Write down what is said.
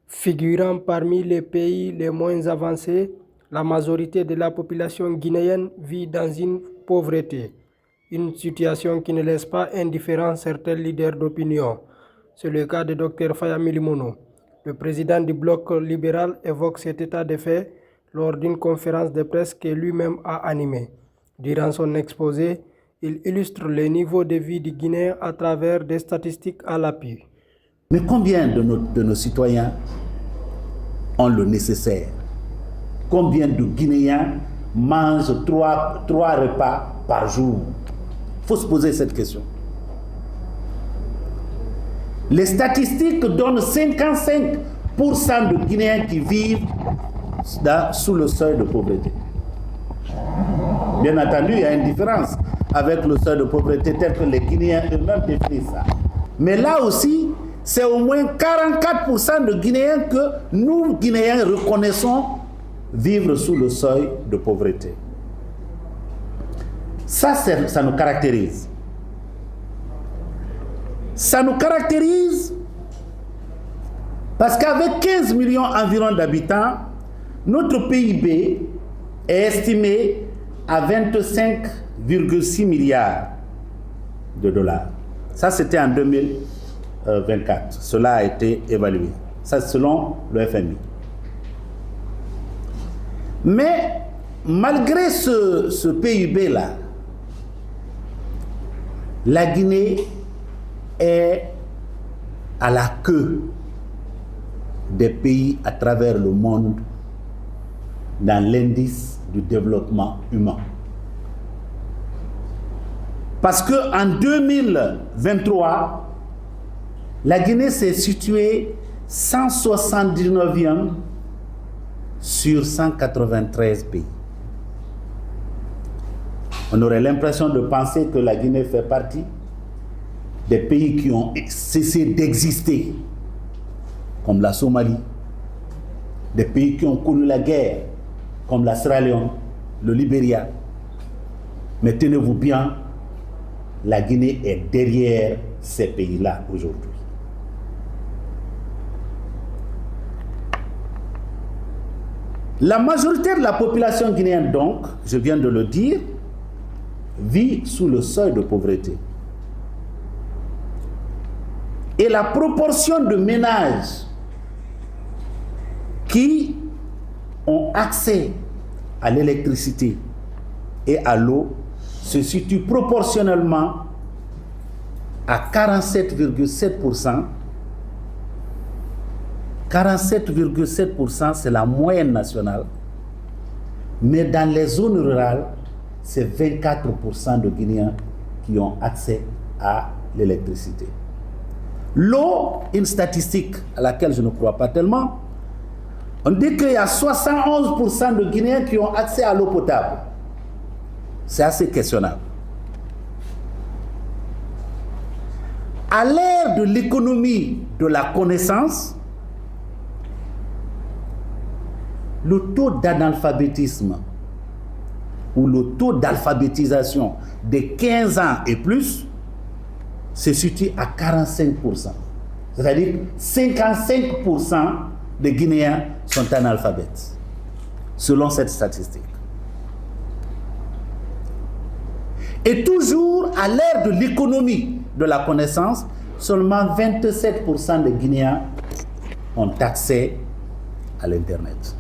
Figurant parmi les pays les moins avancés, la majorité de la population guinéenne vit dans une pauvreté, une situation qui ne laisse pas indifférents certains leaders d'opinion. C'est le cas de Dr Faya Milimono. Le président du bloc libéral évoque cet état de fait lors d'une conférence de presse que lui-même a animée. Durant son exposé, il illustre le niveau de vie du Guinéen à travers des statistiques à l'appui. Mais combien de nos citoyens ont le nécessaire? Combien de Guinéens mangent trois repas par jour? Il faut se poser cette question. Les statistiques donnent 55% de Guinéens qui vivent sous le seuil de pauvreté. Bien entendu, il y a une différence avec le seuil de pauvreté tel que les Guinéens eux-mêmes définissent ça. Mais là aussi, c'est au moins 44% de Guinéens que nous, Guinéens, reconnaissons vivre sous le seuil de pauvreté. Ça nous caractérise. Ça nous caractérise parce qu'avec 15 millions environ d'habitants, notre PIB est estimé à 25,6 milliards de dollars. Ça, c'était en 2024. Cela a été évalué. Ça, selon le FMI. Mais malgré ce PIB-là, la Guinée est à la queue des pays à travers le monde dans l'indice du développement humain. Parce qu'en 2023, la Guinée s'est située 179e sur 193 pays. On aurait l'impression de penser que la Guinée fait partie des pays qui ont cessé d'exister, comme la Somalie, des pays qui ont connu la guerre, comme la Sierra Leone, le Libéria. Mais tenez-vous bien, la Guinée est derrière ces pays-là aujourd'hui. La majorité de la population guinéenne, donc, je viens de le dire, vit sous le seuil de pauvreté. Et la proportion de ménages qui ont accès à l'électricité et à l'eau se situe proportionnellement à 47,7%. 47,7%, c'est la moyenne nationale. Mais dans les zones rurales, c'est 24% de Guinéens qui ont accès à l'électricité. L'eau, une statistique à laquelle je ne crois pas tellement, on dit qu'il y a 71% de Guinéens qui ont accès à l'eau potable. C'est assez questionnable. À l'ère de l'économie de la connaissance, le taux d'analphabétisme ou le taux d'alphabétisation de 15 ans et plus se situe à 45%. C'est-à-dire 55% des Guinéens sont analphabètes, selon cette statistique. Et toujours à l'ère de l'économie de la connaissance, seulement 27% des Guinéens ont accès à l'Internet.